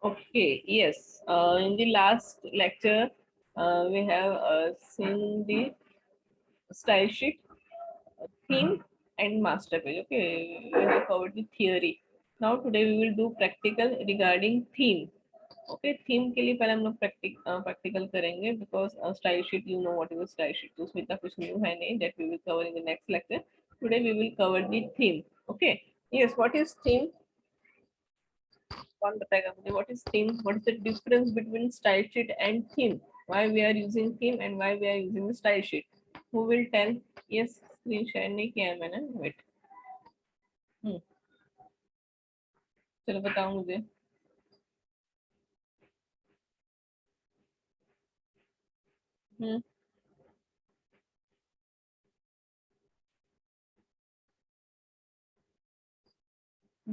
Okay, yes. In the last lecture, we have seen the style sheet, theme, and master page. Okay, we have covered the theory. Now today we will do practical regarding theme. Okay theme के लिए पहले हम लोग practical करेंगे because style sheet you know what is a style sheet तो उसमें इतना कुछ न्यू है नहीं that we will cover in the next lecture today we will cover the theme okay yes what is theme कौन बताएगा मुझे what is theme what is the difference between style sheet and theme why we are using theme and why we are using the style sheet who will tell yes screen share नहीं किया है मैंने wait चलो बताओ मुझे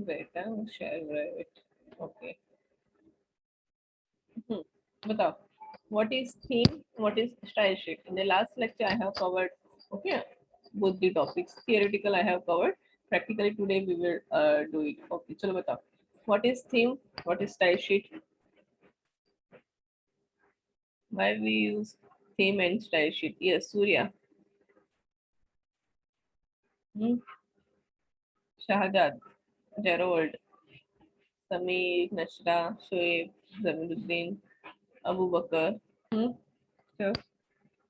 wait share right okay बताओ what is theme, what is style sheet. In the last lecture I have covered okay both the topics. Theoretical I have covered, practically today we will do it. Okay chalo batao what is theme, what is style sheet, why we use theme and style sheet. Yes Surya. Shahjad, Gerald, Sameer, Nashra, Shoaib, Zamiruddin, Abu Bakar. So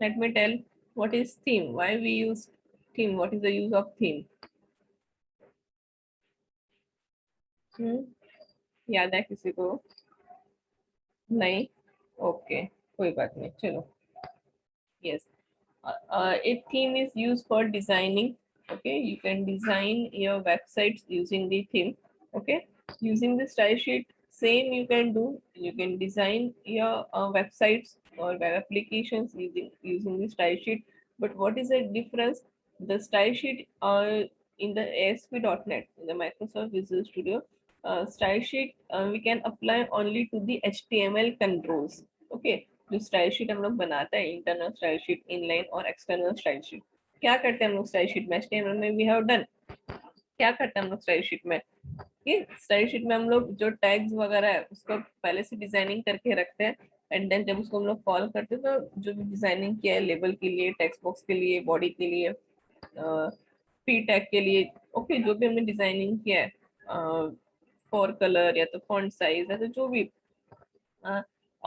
let me tell what is theme, why we use theme, what is the use of theme. याद है किसी को नहीं okay कोई बात नहीं चलो yes a theme is used for designing. Okay, you can design your websites using the theme. Okay, using the style sheet same you can do, you can design your websites or web applications using the style sheet. But what is the difference? The style sheet in the ASP.NET, in the Microsoft Visual Studio style sheet we can apply only to the HTML controls. Okay, जो style sheet हम लोग बनाते हैं internal style sheet, inline और external style sheet, क्या करते हैं हम लोग स्टाइल शीट में, HTML में वी हैव डन, क्या करते हैं हम लोग स्टाइल शीट में कि स्टाइल शीट में हम लोग जो टैग्स वगैरह है उसको पहले से डिजाइनिंग करके रखते हैं एंड देन जब उसको हम लोग कॉल करते हैं तो जो भी डिजाइनिंग किया है लेबल के लिए, टेक्स्ट बॉक्स के लिए, बॉडी के लिए, पी टैग के लिए, ओके जो भी हमने डिजाइनिंग किया है फॉर कलर या तो फॉन्ट साइज या तो जो भी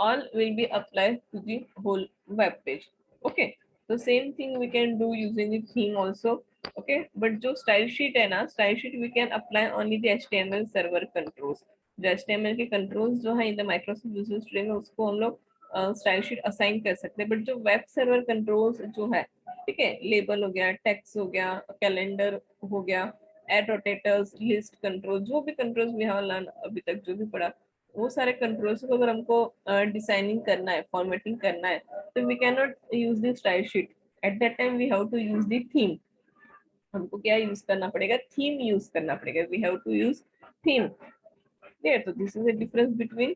all will be applied to the whole web page. Okay, so same thing we can do using the theme also. Okay, but जो style sheet है ना, style sheet we can apply only the HTML server controls. जो HTML के controls जो है in the Microsoft Visual Studio में उसको हम लोग style sheet assign कर सकते हैं. But जो web server controls जो है, ठीक है, label हो गया, text हो गया, calendar हो गया, add rotators, list control, जो भी controls we have learned अभी तक जो भी पढ़ा वो सारे कंट्रोल्स को अगर हमको डिजाइनिंग करना है, फॉर्मेटिंग करना है तो we can not use the style sheet, at that time we have to use the theme. हमको क्या यूज करना पड़ेगा, थीम यूज करना पड़ेगा, we have to use theme. There तो this is the difference between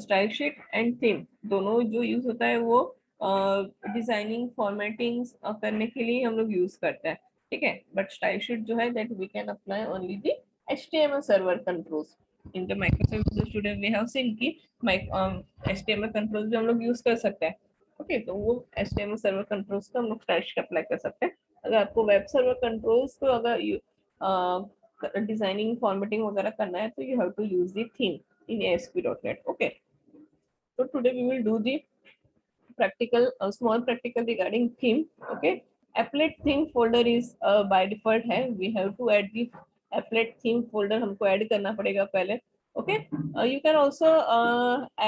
style sheet and theme. दोनों जो use होता है वो डिजाइनिंग फॉर्मेटिंग करने के लिए हम लोग यूज करते हैं, ठीक है. बट स्टाइल शीट जो है that we can apply only the HTML server controls. In the Microsoft Visual Studio we have seen कि HTML कंट्रोल्स भी हम लोग यूज कर सकते हैं. ओके, तो वो HTML सर्वर कंट्रोल्स को हम लोग स्टाइल शीट अप्लाई कर सकते हैं. अगर आपको वेब सर्वर कंट्रोल्स को अगर डिजाइनिंग फॉर्मेटिंग वगैरह करना है तो you have to use the theme in ASP.NET. Okay, so today we will do the practical, small practical regarding theme. Okay, applet theme folder is by default है, we have to add the applet theme folder, हमको add करना पड़ेगा पहले. Okay, you can also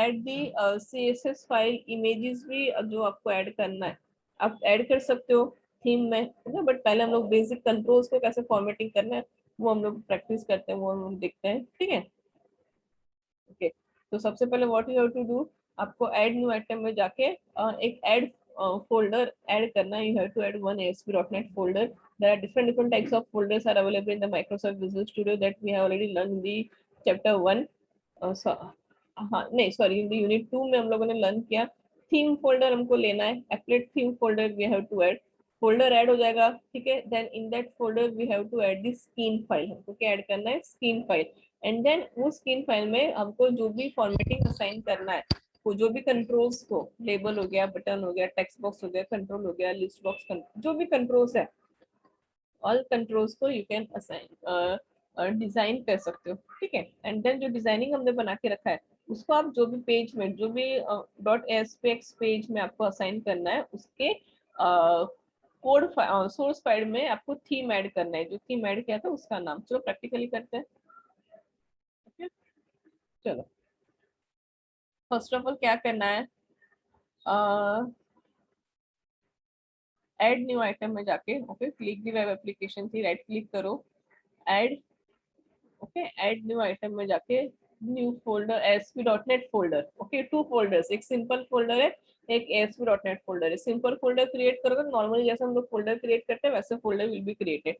add the CSS file images भी जो आपको add करना है आप add कर सकते हो थीम में, बट पहले हम लोग बेसिक कंट्रोल्स को कैसे फॉर्मेटिंग करना है वो हम लोग प्रैक्टिस करते हैं, वो हम लोग देखते हैं, ठीक है. ओके, तो सबसे पहले what you have to do, आपको ऐड न्यू आइटम में जाके एक ऐड फोल्डर ऐड करना है. You have to add one ASP.NET folder. There are different types of folders are available in the Microsoft Visual Studio that we have already learned in the chapter 1. हाँ नहीं sorry, in the unit 2 में हम लोगों ने learn किया. Theme folder हमको लेना है, applet theme folder we have to add. Folder add हो जाएगा, ठीक है. Then in that folder we have to add the skin file. हमको क्या ऐड करना है, स्किन फाइल. एंड देन वो स्किन फाइल में हमको जो भी फॉर्मेटिंग असाइन करना है, वो जो भी कंट्रोल्स को, लेबल हो गया, बटन हो गया, टेक्स्ट बॉक्स हो गया, कंट्रोल हो गया, लिस्ट बॉक्स, जो भी कंट्रोल्स है, ऑल कंट्रोल्स को यू कैन असाइन, डिजाइन कर सकते हो, ठीक है। एंड देन जो डिजाइनिंग हमने बना के रखा है, उसको आप जो भी पेज में, जो भी डॉट एसपीएक्स पेज में आपको असाइन करना है, उसके कोड सोर्स फाइल में आपको थीम ऐड करना है। जो थीम ऐड किया था उसका नाम, चलो प्रैक्टिकली करते हैं। okay? चलो, फर्स्ट ऑफ ऑल क्या करना है, ऐड न्यू आइटम में जाके, ओके, क्लिक दी वेब एप्लीकेशन थी, राइट क्लिक करो, add, okay, add new item में जाके new folder ASP.NET folder, okay, 2 folders, एक सिंपल फोल्डर है, एक ASP.NET फोल्डर है। सिंपल फोल्डर क्रिएट करोगे नॉर्मली जैसे हम लोग फोल्डर क्रिएट करते हैं, वैसे folder will be created.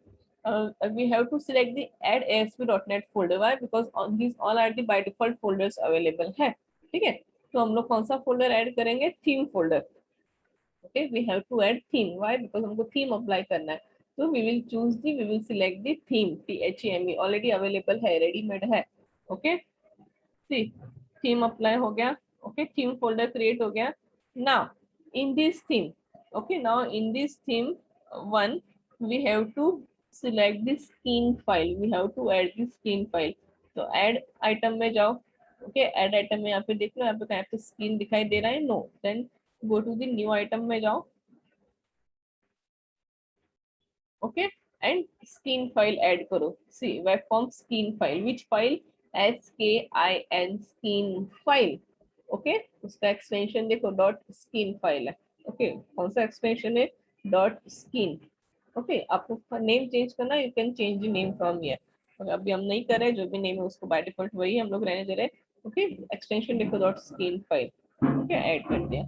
we have to select the add ASP.NET folder, why, because these all are the by default folders available है, ठीक है। तो हम लोग कौन सा फोल्डर ऐड करेंगे, theme folder, okay, we have to add theme, why, because हमको थीम अप्लाई करना है। तो we will choose the, we will select the theme, THEME, already available है, रेडीमेड है, ओके। सी, थीम अप्लाई हो गया, okay, theme folder create हो गया। Now in this theme, okay, now in this theme one, we have to select the skin file, we have to add the skin file. तो add item में जाओ, okay, add item में यहाँ पे देख लो, यहाँ पे कहीं पे स्किन दिखाई दे रहा है, no, then go to the new item में जाओ, okay, and skin file add करो। See, web form skin file, which file, SKIN skin file, okay, उसका एक्सटेंशन देखो डॉट स्किन फाइल है, ओके, कौन सा एक्सटेंशन है, डॉट स्किन, ओके। आपको नेम चेंज करना, you can change the name from here, अभी हम नहीं कर रहे, जो भी नेम है उसको बाय डिफॉल्ट वही हम लोग रहने दे रहे, ओके। एक्सटेंशन देखो dot skin file, okay, add कर दिया,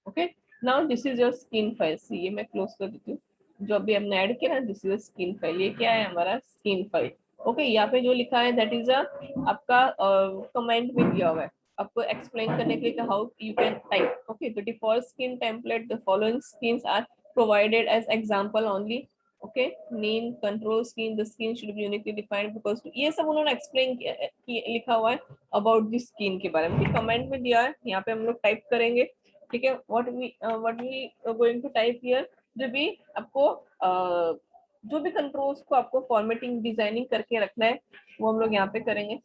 okay. Now this is your skin file, see, ये मैं क्लोज कर देती हूँ, जो अभी हमने ऐड किया ना, दिस इज स्किन फाइल, ये क्या है, हमारा स्किन फाइल, ओके। यहाँ पे जो लिखा है दैट इज अ आपका कमेंट में दिया हुआ है, आपको एक्सप्लेन करने के लिए how you can type, okay. The default skin template, the following skins are provided as example only, okay, name, control skin, the skin should be uniquely defined, because ये सब उन्होंने एक्सप्लेन लिखा हुआ है अबाउट द स्किन के बारे में, comment में दिया है, यहाँ पे हम लोग टाइप करेंगे, ठीक है। What we going to type here, जो भी आपको जो भी कंट्रोल्स को आपको फॉर्मेटिंग डिजाइनिंग करके रखना है, वो हम लोग यहाँ पे करेंगे,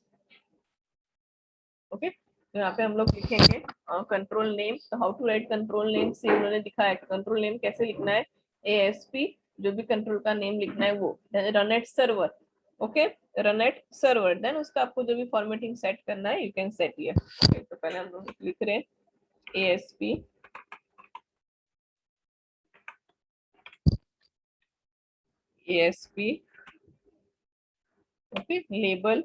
ओके। तो यहाँ पे हम लोग लिखेंगे कंट्रोल नेम, तो how to write control name, से उन्होंने दिखाया कि कंट्रोल नेम कैसे लिखना है, ASP, जो भी कंट्रोल का नेम लिखना है वो, run at server, okay, run at server, then उसका आपको जो भी फॉर्मेटिंग सेट करना है, you can set here, okay. तो पहले हम लोग लिख रहे हैं ASP, ओके, लेबल,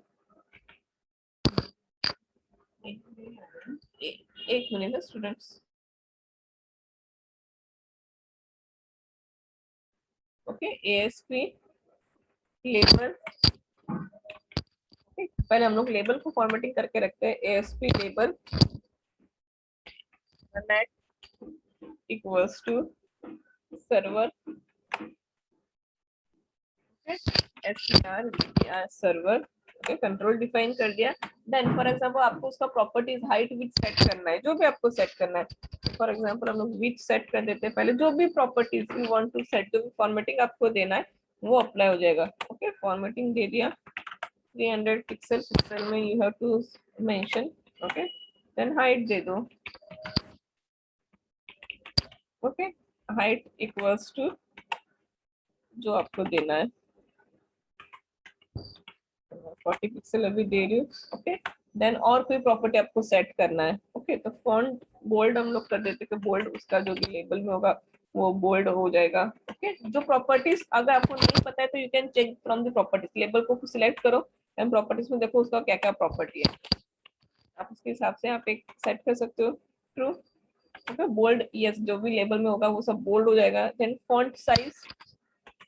एक minute students, okay, ASP label, पहले हम लोग लेबल को फॉर्मेटिंग करके रखते हैं, ASP label net equals to server, STR server, okay, control define कर दिया। देन फॉर एग्जांपल आपको उसका प्रॉपर्टीज हाइट विथ सेट करना है, जो भी आपको सेट करना है, फॉर एग्जांपल हम लोग विथ सेट कर देते हैं, पहले जो भी properties you want to set, जो भी फॉर्मेटिंग आपको देना है वो अप्लाई हो जाएगा, ओके। फॉर्मेटिंग दे दिया, 300 पिक्सल, पिक्सल में you have to mention, okay, then height दे दो, ओके, हाइट इक्वल्स टू जो आपको देना है, 40 पिक्सल अभी दे रही हूँ, ओके। देन और कोई प्रॉपर्टी आपको सेट करना है, ओके। तो फॉन्ट बोल्ड हम लोग कर देते कि बोल्ड उसका जो भी लेबल में होगा वो बोल्ड हो जाएगा, ओके। जो प्रॉपर्टीज अगर आपको नहीं पता है तो you can check from the properties, label को सिलेक्ट करो एंड प्रॉपर्टीज में देखो उसका क्या क्या प्रॉपर्टी है, आप उसके हिसाब से आप एक सेट कर सकते हो, ट्रू, ओके। बोल्ड, यस, जो भी लेबल में होगा वो सब बोल्ड हो जाएगा। Then font size,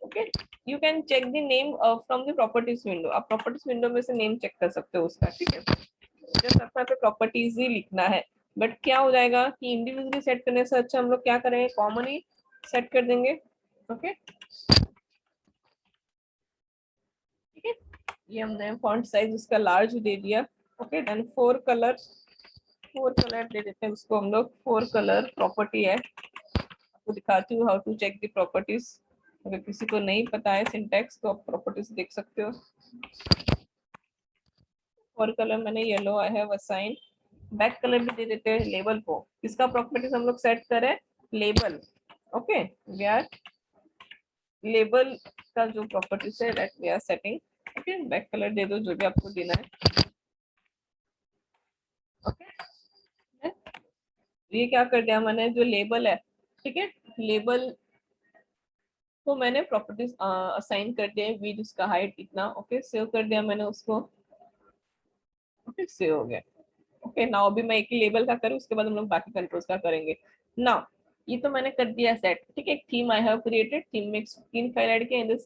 okay, you can check the name from the properties window, आप प्रॉपर्टीज विंडो में से नेम चेक कर सकते हो उसका, ठीक है। जस्ट आपको यहाँ पे प्रॉपर्टीज ही लिखना है, बट क्या हो जाएगा कि इंडिविजुअली सेट करने से अच्छा हम लोग क्या करेंगे, कॉमन ही सेट कर देंगे, ओके ठीक है, ये हमने फॉन्ट साइज उसका लार्ज दे दिया। ओके देन फोर कलर दे देते हैं उसको हम लोग। फोर कलर प्रॉपर्टी है, आपको दिखाती हूँ how to check the properties. अगर किसी को नहीं पता है सिंटैक्स तो आप प्रॉपर्टीज देख सकते हो। फोर कलर मैंने yellow I have assign. Back colour भी दे देते हैं लेबल को। किसका प्रॉपर्टीज हम लोग सेट करें? Label. Okay we are label का जो प्रॉपर्टीज है that we are setting. Okay back colour दे दो जो भी आपको देना है। ओके ये क्या कर दिया मैंने, जो लेबल है ठीक है, लेबल को मैंने प्रॉपर्टीज असाइन कर दिया है। विड्थ उसका हाइट इतना। ओके सेव कर दिया मैंने उसको। ओके सेव हो गया। ओके नाउ अभी मैं एक ही लेबल का करूँ, उसके बाद हम लोग बाकी कंट्रोल्स का करेंगे। नाउ ये तो मैंने कर दिया सेट। ठीक है एक theme I have created. Theme में एक स्क्रीन फाइल ऐड किया। In the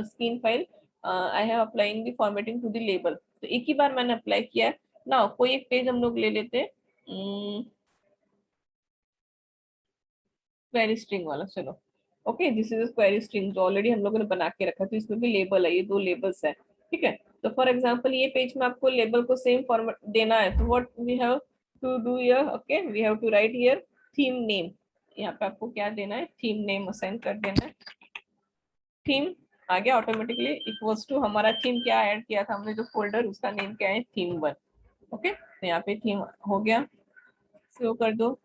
screen file I have applying the formatting to the label. तो एक ही बार मैंने अप्लाई किया है। नाउ कोई एक पेज हम लोग ले लेते हैं क्वेरी स्ट्रिंग वाला। चलो okay this is query string जो ऑलरेडी हम लोगों ने बना के रखा है, तो इसमें भी लेबल है, ये दो लेबल्स है। ठीक है तो फॉर एग्जांपल ये पेज में आपको लेबल को सेम फॉर्मेट देना है, तो what we have to do here, okay we have to write here theme name. यहाँ पे आपको क्या देना है, थीम नेम असाइन कर देना है। थीम आ गया ऑटोमेटिकली इक्वल्स टू हमारा थीम क्या ऐड किया था हमने जो फोल्डर, उसका नेम क्या है, थीम वन। ओके तो यहाँ पे थीम हो गया। सेव कर दो,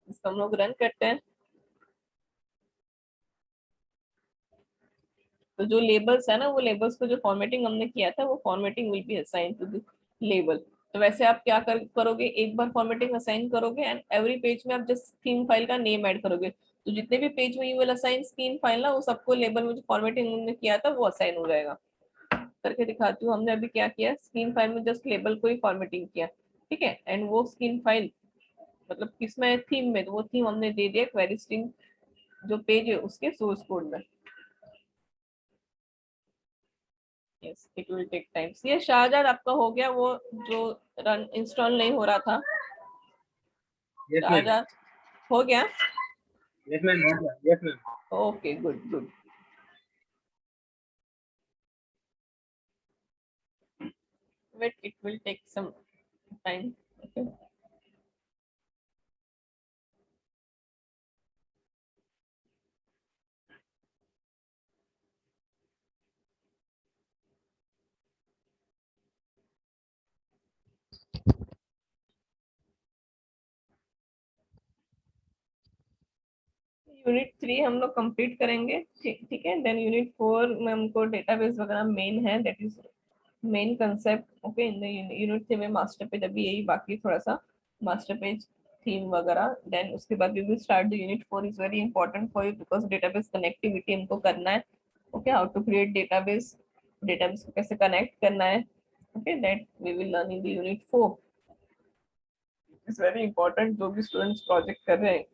इसको हम लोग रन करते हैं। तो जो लेबल्स है ना, वो लेबल्स को जो फॉर्मेटिंग हमने किया था वो formatting will be assign to the label. तो वैसे आप क्या करोगे, एक बार फॉर्मेटिंग असाइन करोगे एंड एवरी पेज में आप जस्ट थीम फाइल का नेम ऐड करोगे। तो जितने भी पेज में you will assign scheme file ना, वो सबको लेबल में जो फॉर्मेटिंग हमने किया था वो असाइन हो जाएगा। करके दिखाती हूँ हमने अभी क्या किया। स्कीम फाइल में जस्ट लेबल को ही फॉर्मेटिंग किया। ठीक है एंड वो स्कीम फाइल मतलब किसमें, थीम में, तो वो थीम हमने दे दिया क्वेरी स्ट्रिंग जो पेज है उसके सोर्स कोड में। Yes it will take time. ये शाहजहां आपका हो गया वो जो रन इंस्टॉल नहीं हो रहा था। Yes ma'am. शाहजहां हो गया। Yes ma'am. Yes ma'am. Okay good good. Wait it will take some time. Okay unit 3 हम लोग कंप्लीट करेंगे। ठीक ठीक है देन यूनिट 4 में हमको डेटाबेस वगैरह मेन है, that is main concept. Okay in the unit 3 में मास्टर पेज अभी यही बाकी थोड़ा सा मास्टर पेज थीम वगैरह। देन उसके बाद we will start the unit 4 is very important for you because database connectivity हमको करना है। Okay how to create database, database को कैसे कनेक्ट करना है। Okay that we will learn in the unit 4। It's very important जो भी students project कर रहे हैं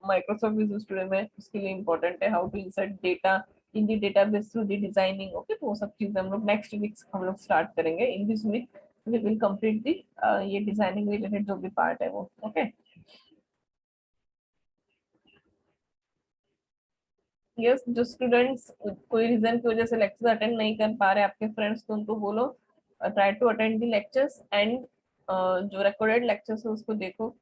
माइक्रोसॉफ्ट विजुअल स्टूडियो में, उसके लिए इंपॉर्टेंट है how to insert data in the database through the designing. Okay तो वो सब चीजें हम लोग नेक्स्ट वीक हम लोग स्टार्ट करेंगे। In this week we will complete the ये डिजाइनिंग रिलेटेड जो भी पार्ट है वो। ओके यस जो स्टूडेंट्स कोई रीजन की वजह से लेक्चर अटेंड नहीं कर पा रहे आपके फ्रेंड्स, तो उनको बोलो try to attend the lectures and जो रिकॉर्डेड लेक्चर्स है उसको देखो।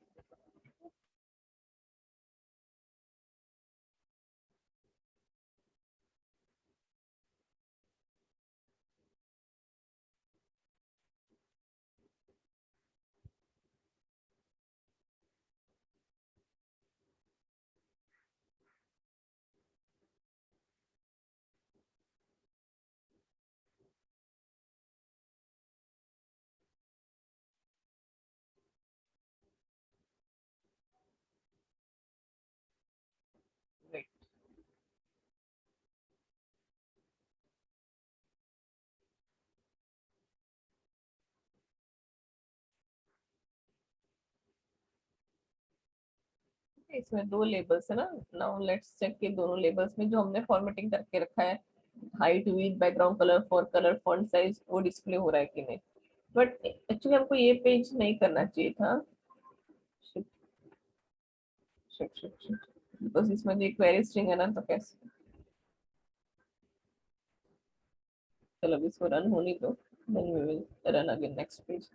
इसमें दो लेबल्स है ना। नाउ लेट्स चेक कि दोनों लेबल्स में जो हमने फॉर्मेटिंग करके रखा है height width background colour for colour font size वो डिस्प्ले हो रहा है कि नहीं। बट एक्चुअली हमको ये पेज नहीं करना चाहिए था। बिकॉज इसमें जो क्वेरी स्ट्रिंग है ना, तो कैसे, चलो अभी इसको रन होने दो, then we will run again next page.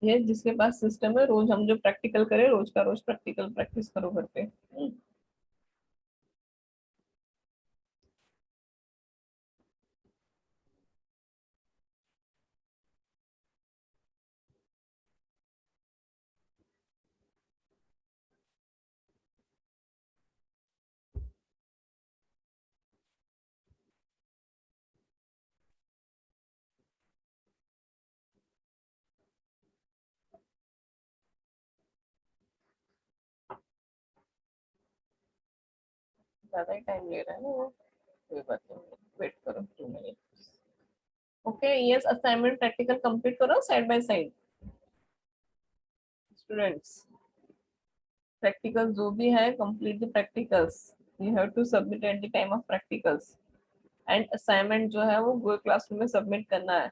ये जिसके पास सिस्टम है, रोज हम जो प्रैक्टिकल करें, रोज का रोज प्रैक्टिकल प्रैक्टिस करो घर पे। ज्यादा ही टाइम ले रहा है ना वो, कोई बात नहीं, वेट करो 2 minute. Okay, yes, assignment practical complete करो side by side students. Practical जो भी है, complete the practicals, you have to submit at the time of practicals. And assignment जो है वो गूगल क्लासरूम में सबमिट करना है।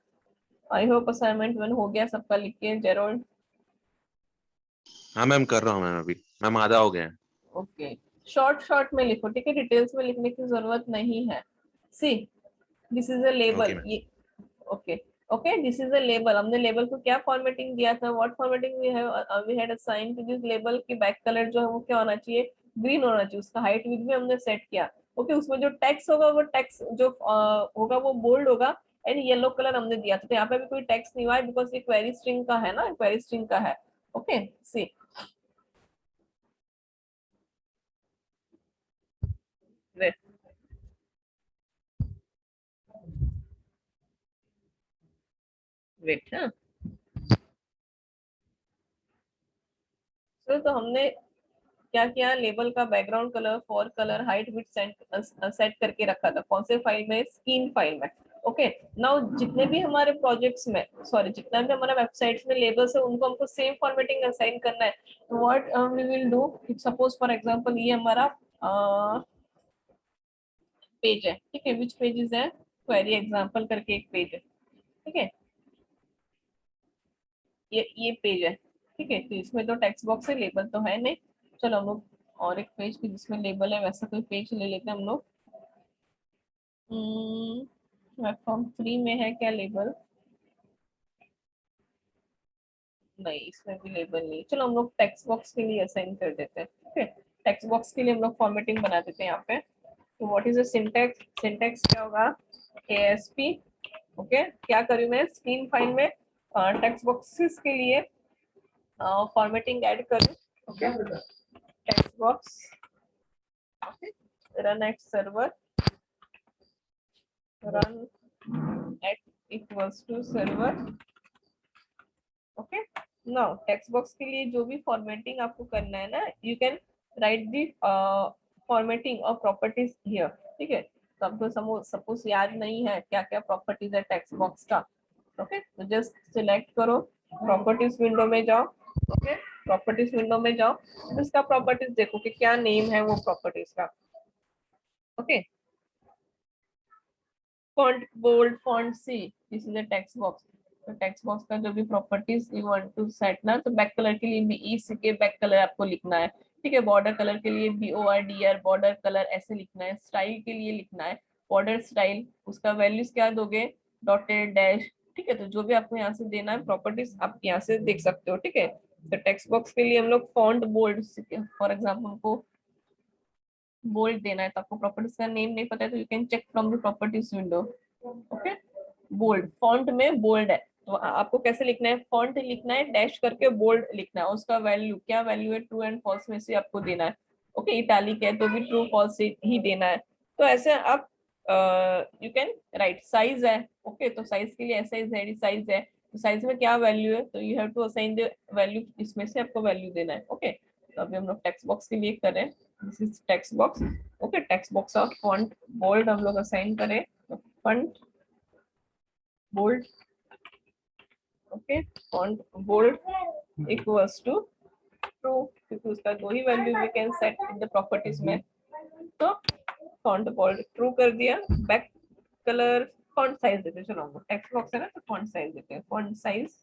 आई होप असाइनमेंट 1 हो गया सबका, लिख के जेरोल्ड। हाँ मैम, कर रहा हूँ मैम, अभी मैम आधा हो गया है। ओके, शॉर्ट शॉर्ट में लिखो, ठीक है, डिटेल्स में लिखने की जरूरत नहीं है। See, this is a okay label, ma'am. ये okay. Okay, this is a label. हमने लेबल को क्या फॉर्मेटिंग दिया था, what formatting we had assign to this label की बैक कलर जो है वो क्या होना चाहिए, ग्रीन होना चाहिए। उसका हाइट विड्थ भी हमने सेट किया। ओके, उसमें जो टेक्स्ट होगा वो टेक्स्ट जो होगा वो बोल्ड होगा, एंड येलो कलर हमने दिया था। तो यहाँ पे भी कोई टेक्स्ट नहीं हुआ है, बिकॉज ये क्वेरी स्ट्रिंग का है ना, क्वेरी स्ट्रिंग का है। ओके, सी, वेट वेट, हाँ। तो हमने क्या किया, लेबल का background colour, for colour, height width set करके रखा था। कौन से फाइल में, स्कीम फाइल में। ओके, नाउ जितने भी हमारे प्रोजेक्ट्स में, सॉरी जितना भी हमारा वेबसाइट्स में लेबल्स है, उनको हमको सेम फॉर्मेटिंग असाइन करना है। तो what we will do, suppose for example ये हमारा पेज है, ठीक है, विच पेजेस है, क्वेरी एग्जांपल करके एक पेज है, ठीक है, ये पेज है, ठीक है। तो इसमें तो टेक्स्ट बॉक्स है, लेबल तो है नहीं। चलो हम लोग और एक पेज की जिसमें लेबल है वैसा कोई पेज ले लेते हैं हम लोग। प्लेटफॉर्म 3 में है क्या लेबल, नहीं इसमें भी लेबल नहीं। चलो हम लोग टेक्स्ट बॉक्स के लिए असाइन कर देते हैं, ठीक है। टेक्स्ट बॉक्स के लिए हम लोग फॉर्मेटिंग बना देते हैं यहाँ पे। तो what is the syntax, syntax क्या होगा, ASP। ओके, क्या करूँ मैं, स्क्रीन फाइल में टेक्स्ट बॉक्सेस के लिए फॉर्मेटिंग ऐड करूँ। Okay, text box, run at server, run at equals to server. Okay, now text box के लिए जो भी फॉर्मेटिंग आपको करना है ना, you can write the formatting और प्रॉपर्टीज हियर, ठीक है। तो आपको सपोज याद नहीं है क्या क्या प्रॉपर्टीज है टेक्स्ट बॉक्स का। ओके, तो जस्ट सिलेक्ट करो, प्रॉपर्टीज विंडो में जाओ। ओके, प्रॉपर्टीज विंडो में जाओ, तो इसका प्रॉपर्टीज देखो कि क्या नेम है वो प्रॉपर्टीज का। Okay, font bold, font see, this is a text box. तो टेक्स्ट बॉक्स का जो भी properties you want to set ना, तो बैक कलर के लिए भी ई के बैक कलर आपको लिखना है, ठीक है। बॉर्डर कलर के लिए BORDR बॉर्डर कलर ऐसे लिखना है। स्टाइल के लिए लिखना है बॉर्डर स्टाइल, उसका वैल्यूज क्या दोगे, डॉटेड डैश, ठीक है। तो जो भी आपको यहाँ से देना है प्रॉपर्टीज आप यहाँ से देख सकते हो, ठीक है। तो टेक्स्ट बॉक्स के लिए हम लोग फॉन्ट बोल्ड, फॉर एग्जाम्पल हमको बोल्ड देना है, तो आपको प्रॉपर्टीज का नेम नहीं पता है तो you can check from the properties window. Okay, bold, font में बोल्ड है, तो आपको कैसे लिखना है, फॉन्ट लिखना है, डैश करके बोल्ड लिखना है। उसका वैल्यू क्या, वैल्यू है ट्रू एंड फॉल्स में से आपको देना है। ओके, इटालिक है तो भी ट्रू फॉल्स ही देना है। तो ऐसे आप यू कैन राइट, साइज है, ओके, तो साइज के लिए SIZ साइज है, तो साइज में क्या वैल्यू है, तो you have to assign the value, इसमें से आपको वैल्यू देना है। ओके, तो अभी हम लोग टेक्स्ट बॉक्स के लिए करें, this is text box. Okay, text box of font bold हम लोग असाइन करें, font bold, okay, font bold equals to true, क्योंकि उसका दो ही value we can set in the properties में। तो फॉन्ट बोल्ड ट्रू कर दिया। बैक कलर फॉन्ट साइज देते हैं, चलो टेक्स्ट बॉक्स है ना तो फॉन्ट साइज देते हैं। Font size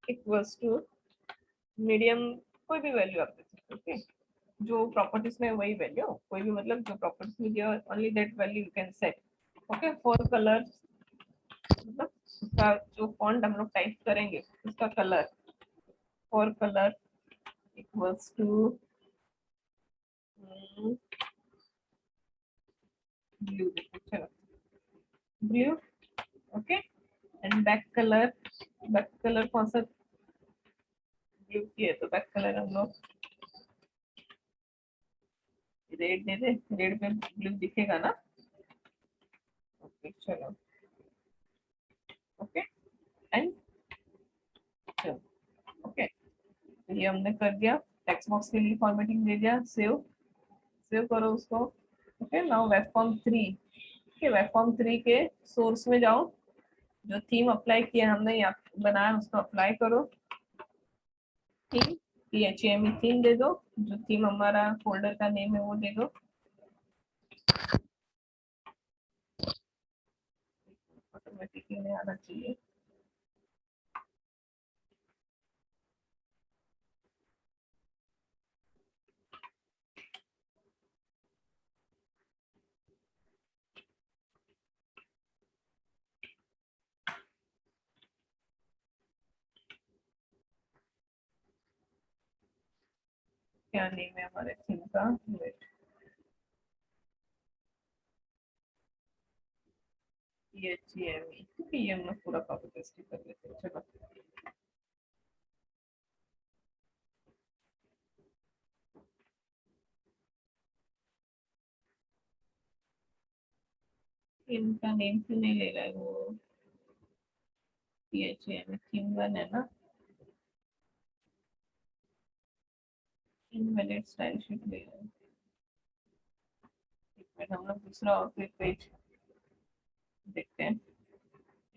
equals to medium, कोई भी वैल्यू आप दे सकते हो, ओके। जो प्रॉपर्टीज में वही वैल्यू, कोई भी मतलब जो प्रॉपर्टीज में दिया only that value you can set, okay. For colour मतलब उसका जो फॉन्ट हम लोग टाइप करेंगे उसका colour, for colour equals to blue, चलो blue, okay. And back colour कौन सा ब्लू की है, तो बैक कलर हम लोग रेड दे दे, रेड में ब्लू दिखेगा ना, ओके चलो, ओके। एंड चलो, ओके, तो ये हमने कर दिया। टेक्स्ट बॉक्स के लिए फॉर्मेटिंग दे दिया, सेव करो उसको, okay. Now web form 3, okay. Web form 3 के सोर्स में जाओ, जो थीम अप्लाई किया हमने यहाँ बनाया उसको अप्लाई करो। थीम PHAME थीम दे दो, जो थीम हमारा फोल्डर का नेम है वो दे दो। ऑटोमेटिकली आना चाहिए। क्या नेम है हमारे थीम का, वेट, PHAME, ठीक है। ये हम लोग पूरा कॉपी पेस्ट कर लेते हैं, चलो। इनका नेम क्यों नहीं ले रहा है वो, PHAME थीम 1 है ना, इनवैलिड स्टाइल शीट ले रहा है। एक मिनट, हम लोग दूसरा और कोई पेज देखते हैं,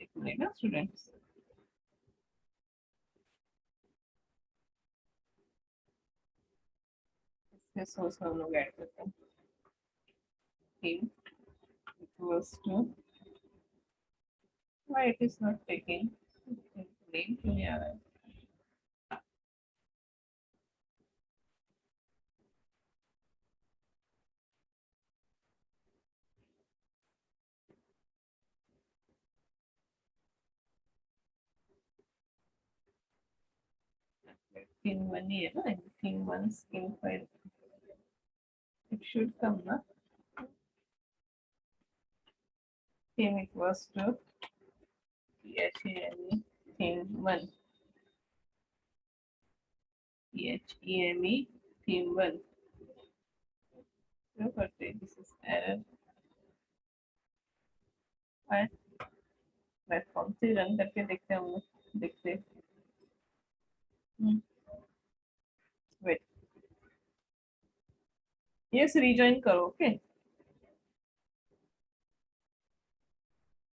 एक मिनट ना स्टूडेंट्स। इसके सोर्स हम लोग ऐड करते हैं। Theme equals to, why it is not taking name, क्यों नहीं आ रहा है। थीम 1 ही है ना, theme 1 skin file, it should come ना। Theme equals to PHAME theme 1, PHAME theme 1, क्या करते हैं, दिस इज एरर। प्लेटफॉर्म से रन करके देखते हैं हम लोग, देखते हैं। वेट, यस रिजॉइन करो, ओके।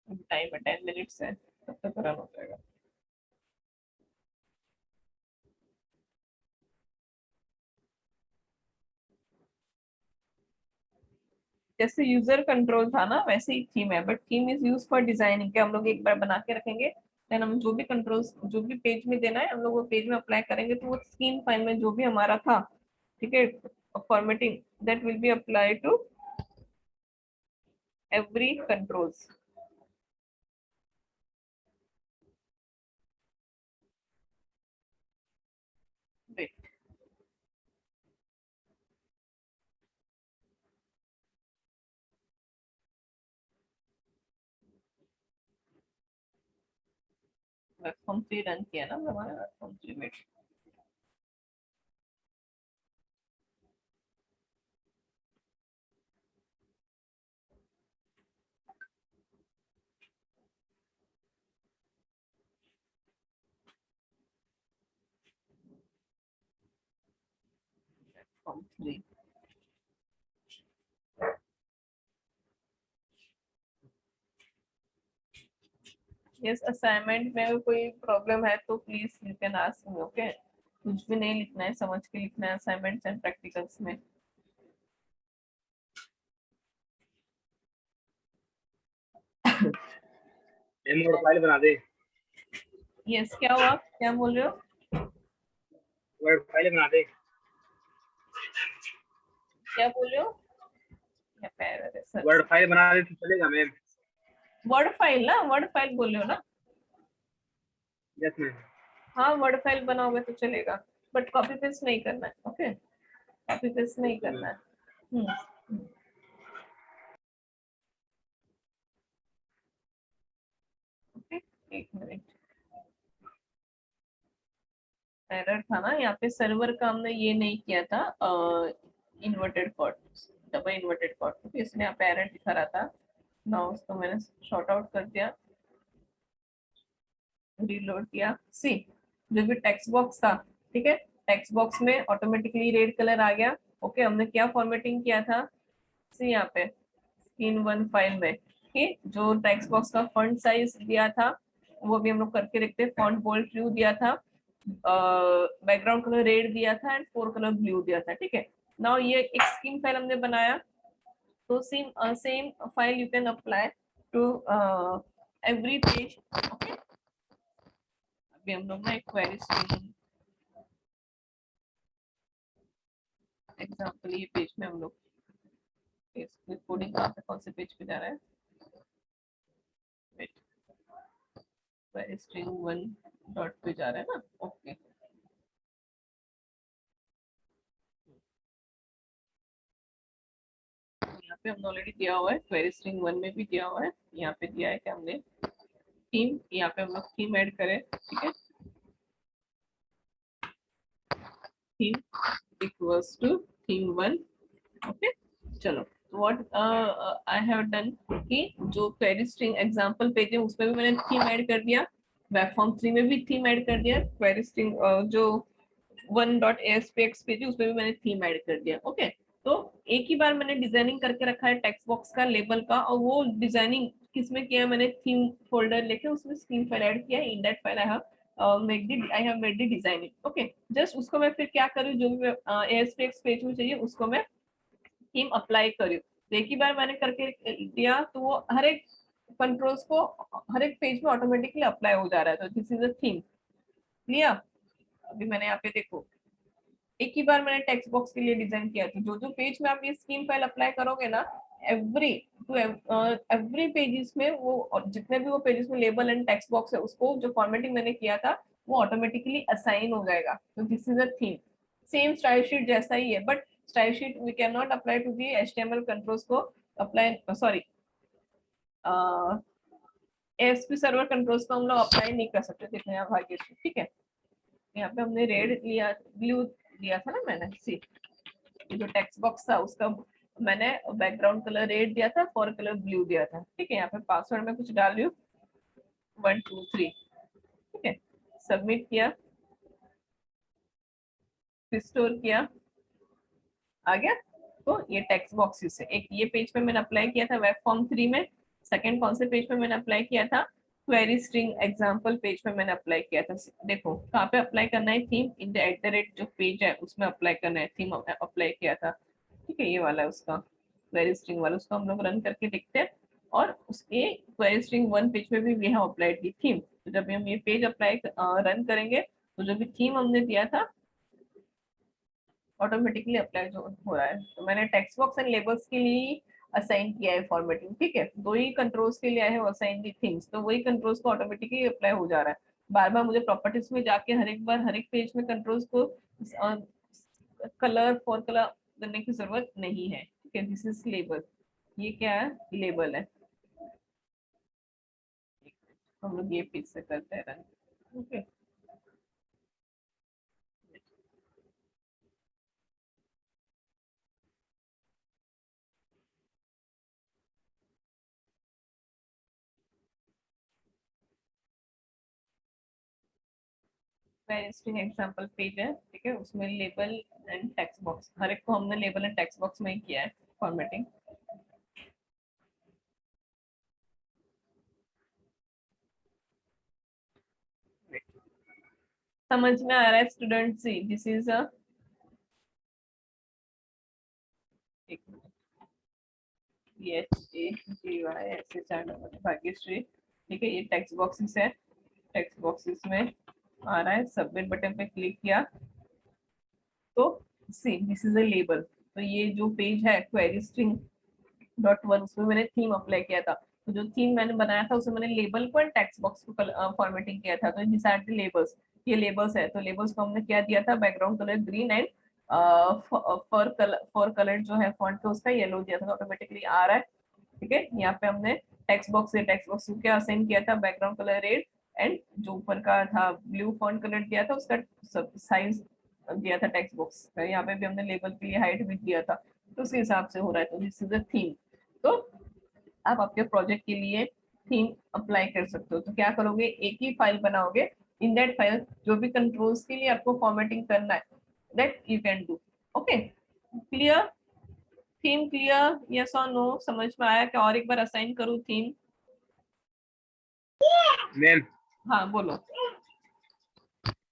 टाइम है 10 मिनट्स है, तब तक रन हो जाएगा। जैसे यूजर कंट्रोल था ना वैसे ही थीम है, but theme is use for designing के हम लोग एक बार बना के रखेंगे, देन हम जो भी कंट्रोल्स जो भी पेज में देना है हम लोग वो पेज में अप्लाई करेंगे, तो वो स्कीम फाइल में जो भी हमारा था, ठीक है, formatting that will be apply to every controls. Wait, web form 3 run किया ना हमारा वेबफॉर्म 3 में। वेबफॉर्म 3, यस, असाइनमेंट में कोई प्रॉब्लम है तो please you can ask me, okay. कुछ भी नहीं लिखना है, समझ के लिखना है असाइनमेंट्स एंड प्रैक्टिकल्स में। मेम और फाइल बना दे, यस, क्या हुआ, क्या बोल रहे हो? वर्ड फाइल बना दे। क्या बोल रहे हो? या पैर सर, वर्ड फाइल बना दे तो चलेगा मैम। वर्ड फाइल ना, वर्ड फाइल बोल रहे हो ना? Yes ma'am. हाँ, वर्ड फाइल बनाओगे तो चलेगा, बट कॉपी पेस्ट नहीं करना है, ओके। कॉपी पेस्ट नहीं करना है। हम्म। ओके, एक मिनट। एरर था ना यहाँ पे, सर्वर का हमने ये नहीं किया था, inverted quote, double inverted quote, तो इसमें यहाँ पे एरर दिखा रहा था ना, उसको मैंने शॉर्ट आउट कर दिया, रीलोड किया। सी, जो भी टेक्स्ट बॉक्स था, ठीक है, टेक्स्ट बॉक्स में ऑटोमेटिकली रेड कलर आ गया। ओके, हमने क्या फॉर्मेटिंग किया था, सी यहाँ पे स्क्रीन 1 फाइल में, ठीक, जो टेक्स्ट बॉक्स का फॉन्ट साइज दिया था वो भी हम लोग करके रखते हैं, फॉन्ट बोल्ड ट्रू दिया था, बैकग्राउंड कलर रेड दिया था एंड फोर कलर ब्लू दिया था, ठीक है। नाउ ये एक स्क्रीन फाइल हमने बनाया, तो same file you can apply to every page, okay. अभी हम लोग ना एक क्वेरी स्ट्रिंग एग्जांपल, ये पेज में हम लोग कोडिंग कहाँ पे, कौन से पेज पे जा रहा है, वेट, क्वेरी स्ट्रिंग 1 डॉट पे जा रहा है ना, ओके। यहाँ पे हमने ऑलरेडी दिया हुआ है, क्वेरी स्ट्रिंग 1 में भी दिया हुआ है, यहाँ पे दिया है कि हमने थीम, यहाँ पे हम लोग थीम ऐड करें, ठीक है, theme equals to theme 1, okay. चलो, व्हाट आई हैव डन कि जो क्वेरी स्ट्रिंग एग्जांपल पेज है उसमें भी मैंने थीम ऐड कर दिया, वेब फॉर्म 3 में भी थीम ऐड कर दिया, क्वेरी स्ट्रिंग जो 1.aspx पेज है उसमें भी मैंने थीम ऐड कर दिया, ओके। तो एक ही बार मैंने डिजाइनिंग करके रखा है टेक्स्ट बॉक्स का, लेबल का, और वो डिजाइनिंग किसमें किया है, मैंने थीम फोल्डर लेके उसमें स्क्रीन फाइल ऐड किया है, in that file I have made the designing, okay. Just उसको मैं फिर क्या करूँ, जो भी एस्पेक्स पेज में चाहिए उसको मैं थीम अप्लाई करूँ, तो एक ही बार मैंने करके दिया तो वो हर एक कंट्रोल्स को हर एक पेज में ऑटोमेटिकली अप्लाई हो जा रहा है, तो दिस इज अ थीम, लिया। अभी मैंने यहाँ पे देखो, एक ही बार मैंने टेक्स्ट बॉक्स के लिए डिजाइन किया था, जो जो पेज में आप ये स्कीम फाइल अप्लाई करोगे ना, एवरी टू एवरी पेजेस में वो, और जितने भी वो पेजेस में लेबल एंड टेक्स्ट बॉक्स है उसको जो फॉर्मेटिंग मैंने किया था वो ऑटोमेटिकली असाइन हो जाएगा, तो this is a theme, same style sheet जैसा ही है, but style sheet we can not apply to the HTML controls को apply, sorry, ASP server controls को हम लोग अप्लाई नहीं कर सकते, देखो यहाँ भाग्य, ठीक है। यहाँ पे हमने रेड लिया, ब्लू दिया था ना मैंने, सी, जो टेक्स्ट बॉक्स था उसका मैंने बैकग्राउंड कलर रेड दिया था, फॉर कलर ब्लू दिया था, ठीक है। यहाँ पे पासवर्ड में कुछ डाल रही हूँ 1 2 3, ठीक है, सबमिट किया, रिस्टोर किया, आ गया। तो ये टेक्स्ट बॉक्स से एक ये पेज पे मैंने अप्लाई किया था वेब फॉर्म 3 में, सेकंड कौन से पेज पे मैंने अप्लाई किया था, क्वेरी स्ट्रिंग एग्जांपल पेज पे मैंने अप्लाई किया था, देखो कहाँ पे अप्लाई करना है, थीम इन द @ जो पेज है उसमें अप्लाई करना है, थीम अप्लाई किया था, ठीक है, ये वाला है उसका क्वेरी स्ट्रिंग वाला, उसको हम लोग रन करके देखते हैं, और उसके क्वेरी स्ट्रिंग 1 पेज पे भी we have applied the theme, तो जब हम ये पेज अप्लाई रन करेंगे तो जो भी थीम हमने दिया था ऑटोमेटिकली अप्लाई जो हो रहा है, तो मैंने टेक्स्ट बॉक्स एंड लेबल्स के लिए असाइन किया है फॉर्मेटिंग, ठीक है, दो ही कंट्रोल्स के लिए आए हैं असाइन दी थिंग्स, तो वही कंट्रोल्स को ऑटोमेटिकली अप्लाई हो जा रहा है, बार बार मुझे प्रॉपर्टीज में जाके हर एक बार हर एक पेज में कंट्रोल्स को कलर फॉर कलर करने की जरूरत नहीं है, ठीक है। दिस इज लेबल, ये क्या है, लेबल है, हम लोग ये पेज से करते हैं run, okay. String example page है, ठीक है, उसमें लेबल एंड टेक्स्ट बॉक्स, हर एक को हमने लेबल एंड टेक्स्ट बॉक्स में ही किया है फॉर्मेटिंग, समझ में आ रहा है स्टूडेंट? सी दिस इज अ भाग्यश्री, ठीक है, ये टेक्स्ट बॉक्सेस है, टेक्स्ट बॉक्सेस में आ रहा है, सबमिट बटन पे क्लिक किया तो सी दिस इज अ लेबल। तो ये जो पेज है क्वेरी स्ट्रिंग डॉट वन, उसमें मैंने थीम अप्लाई किया था, तो जो थीम मैंने बनाया था उसमें मैंने लेबल को एंड टेक्स्ट बॉक्स को फॉर्मेटिंग किया था। तो दिस आर द लेबल्स, ये लेबल्स है। तो लेबल्स को हमने क्या दिया था, background colour green and for colour जो है फॉन्ट का उसका येलो दिया था, तो ऑटोमेटिकली आ रहा है। ठीक है, यहाँ पे हमने टेक्स्ट बॉक्स से टेक्स्ट बॉक्स को क्या असाइन किया था, बैकग्राउंड कलर रेड एंड जो ऊपर का था ब्लू फॉन्ट कलर दिया था उसका साइज दिया था टेक्स्ट बॉक्स का। यहाँ पे भी हमने लेबल के लिए हाइट भी दिया था, तो उसी हिसाब से हो रहा है। तो दिस इज अ थीम। तो आप आपके प्रोजेक्ट के लिए थीम अप्लाई कर सकते हो। तो क्या करोगे, एक ही फाइल बनाओगे, इन दैट फाइल जो भी कंट्रोल्स के लिए आपको फॉर्मेटिंग करना है that you can do. Okay, clear? Theme clear? Yes और नो? समझ में आया क्या? और एक बार असाइन करूँ थीम? मैम हाँ बोलो।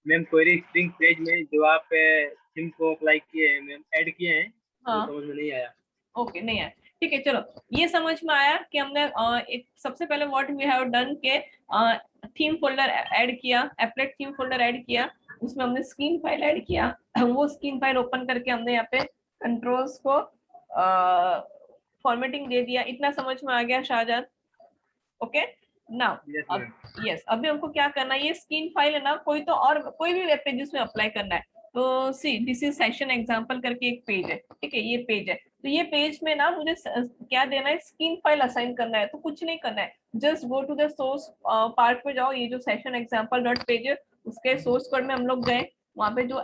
मैम क्वेरी स्ट्रिंग पेज में जो आप थीम को अप्लाई किए हैं मैम, ऐड किए हैं, वो हाँ समझ में नहीं आया। ओके, नहीं है, ठीक है। चलो, ये समझ में आया कि हमने एक सबसे पहले व्हाट वी हैव डन के थीम फोल्डर ऐड किया, एप्लेट थीम फोल्डर ऐड किया, उसमें हमने स्क्रीन फाइल ऐड किया। वो स्क्रीन फाइल ओपन करके हमने यहाँ पे कंट्रोल्स को फॉर्मेटिंग दे दिया। इतना समझ में आ गया शाहजहां? ओके, नाउ यस अब मैम। यस, अभी हमको क्या करना है, ये स्क्रीन फाइल है ना, कोई तो और कोई भी वेब पेजेस में अप्लाई करना है। तो सी दिस इज सेशन एग्जांपल करके एक पेज है, ठीक है, ये पेज है। तो ये पेज में ना मुझे क्या देना है, स्क्रीन फाइल असाइन करना है। तो कुछ नहीं करना है, just go to the source part पे जाओ। ये जो सेशन एग्जांपल डॉट पेज है उसके सोर्स कोड में हम लोग गए, वहां पे जो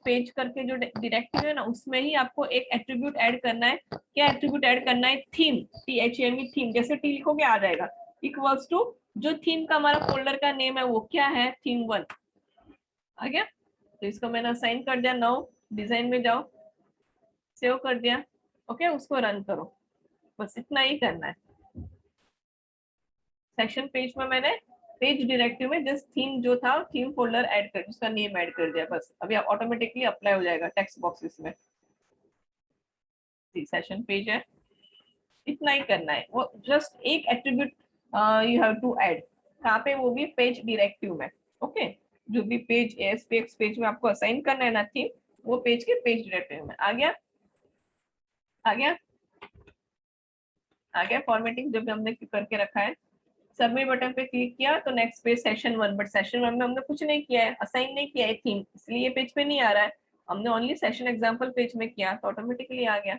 @पेज करके जो डायरेक्टिव है ना, उसमें ही आपको एक एट्रीब्यूट ऐड करना है। क्या एट्रीब्यूट ऐड करना है, थीम, THEME थीम, जैसे टी लिखोगे आ जाएगा, इक्वल्स टू जो थीम का हमारा फोल्डर का नेम है वो क्या है, थीम 1 आ गया। तो इसको मैंने असाइन कर दिया। नाउ डिजाइन में जाओ, सेव कर दिया। ओके, उसको रन करो, बस इतना ही करना है। सेक्शन पेज में मैंने पेज डायरेक्टिव में जस्ट थीम जो था, थीम फोल्डर ऐड कर, उसका नेम ऐड कर दिया, बस अभी ऑटोमेटिकली अप्लाई हो जाएगा टेक्स्ट बॉक्सेस में। सेशन पेज है, इतना ही करना है। वो जस्ट एक attribute you have to add, कहाँ पे, वो भी पेज डायरेक्टिव में। ओके, जो भी पेज एएसपीएक्स पेज में आपको असाइन करना है ना थीम, वो पेज के पेज डायरेक्टिव में आ गया। आ गया, आ गया फॉर्मेटिंग जब हमने करके रखा है। सबमिट बटन पे क्लिक किया तो next page session 1, but session 1 में हमने कुछ नहीं किया है, असाइन नहीं किया है थीम, इसलिए ये पेज पे नहीं आ रहा है। हमने ओनली सेशन एग्जांपल पेज में किया तो ऑटोमेटिकली आ गया।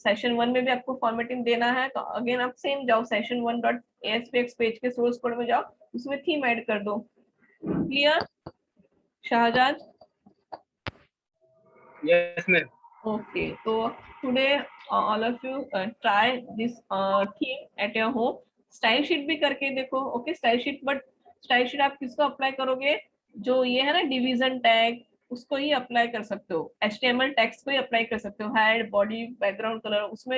सेशन 1 में भी आपको फॉर्मेटिंग देना है तो अगेन आप सेम जाओ, सेशन 1 डॉट ASPX पेज के सोर्स कोड में जाओ, उसमें थीम ऐड कर दो। Clear Shahzad? Yes ma'am. Okay, तो today all of you try this theme at your home, style sheet भी करके देखो। Okay, style sheet, but style sheet आप किसको अप्लाई करोगे, जो ये है ना डिवीजन टैग, उसको ही अप्लाई कर सकते हो। HTML टैग्स को ही अप्लाई कर सकते हो, हेड बॉडी बैकग्राउंड कलर, उसमें